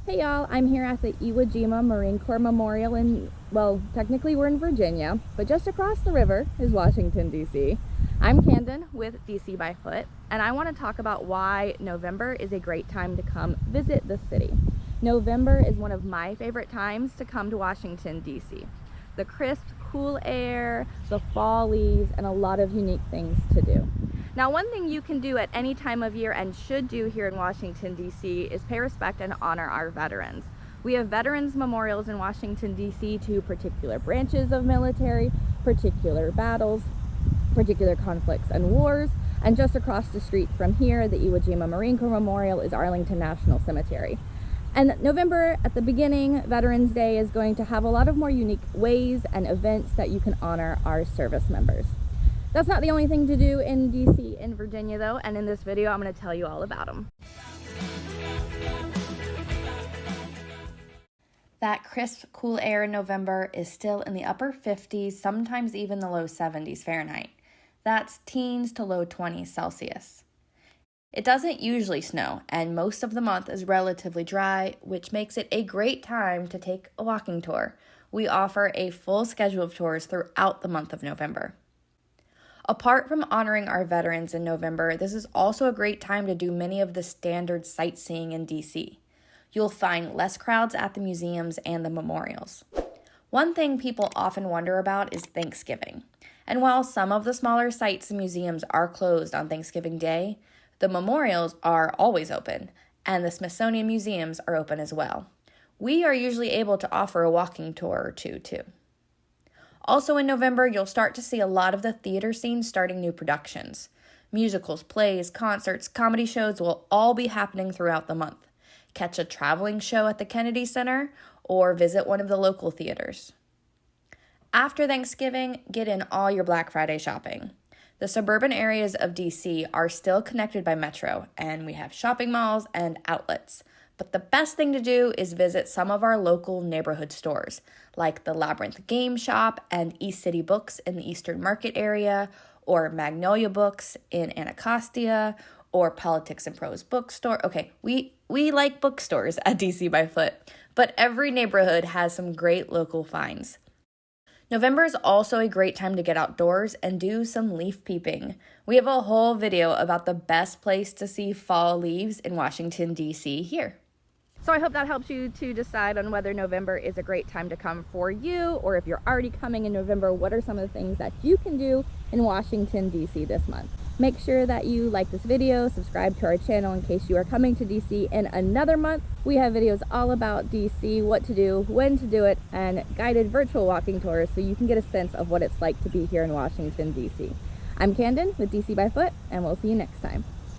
Hey y'all, I'm here at the Iwo Jima Marine Corps Memorial well, technically we're in Virginia, but just across the river is Washington, D.C. I'm Camden with DC by Foot, and I want to talk about why November is a great time to come visit the city. November is one of my favorite times to come to Washington, D.C. The crisp, cool air, the fall leaves, and a lot of unique things to do. Now, one thing you can do at any time of year and should do here in Washington, D.C. is pay respect and honor our veterans. We have veterans memorials in Washington, D.C. to particular branches of military, particular battles, particular conflicts and wars, and just across the street from here, the Iwo Jima Marine Corps Memorial is Arlington National Cemetery. And November, at the beginning, Veterans Day is going to have a lot of more unique ways and events that you can honor our service members. That's not the only thing to do in DC and Virginia though, and in this video I'm going to tell you all about them. That crisp, cool air in November is still in the upper 50s, sometimes even the low 70s Fahrenheit. That's teens to low 20s Celsius. It doesn't usually snow, and most of the month is relatively dry, which makes it a great time to take a walking tour. We offer a full schedule of tours throughout the month of November. Apart from honoring our veterans in November, this is also a great time to do many of the standard sightseeing in DC. You'll find less crowds at the museums and the memorials. One thing people often wonder about is Thanksgiving. And while some of the smaller sites and museums are closed on Thanksgiving Day, the memorials are always open, and the Smithsonian museums are open as well. We are usually able to offer a walking tour or two, too. Also in November, you'll start to see a lot of the theater scene starting new productions. Musicals, plays, concerts, comedy shows will all be happening throughout the month. Catch a traveling show at the Kennedy Center or visit one of the local theaters. After Thanksgiving, get in all your Black Friday shopping. The suburban areas of DC are still connected by Metro, and we have shopping malls and outlets. But the best thing to do is visit some of our local neighborhood stores, like the Labyrinth Game Shop and East City Books in the Eastern Market area, or Magnolia Books in Anacostia, or Politics and Prose Bookstore. Okay, we like bookstores at DC by Foot, but every neighborhood has some great local finds. November is also a great time to get outdoors and do some leaf peeping. We have a whole video about the best place to see fall leaves in Washington, D.C. here. So I hope that helps you to decide on whether November is a great time to come for you, or if you're already coming in November, what are some of the things that you can do in Washington, D.C. this month. Make sure that you like this video, subscribe to our channel in case you are coming to DC in another month. We have videos all about DC, what to do, when to do it, and guided virtual walking tours so you can get a sense of what it's like to be here in Washington, DC. I'm Camden with DC by Foot, and we'll see you next time.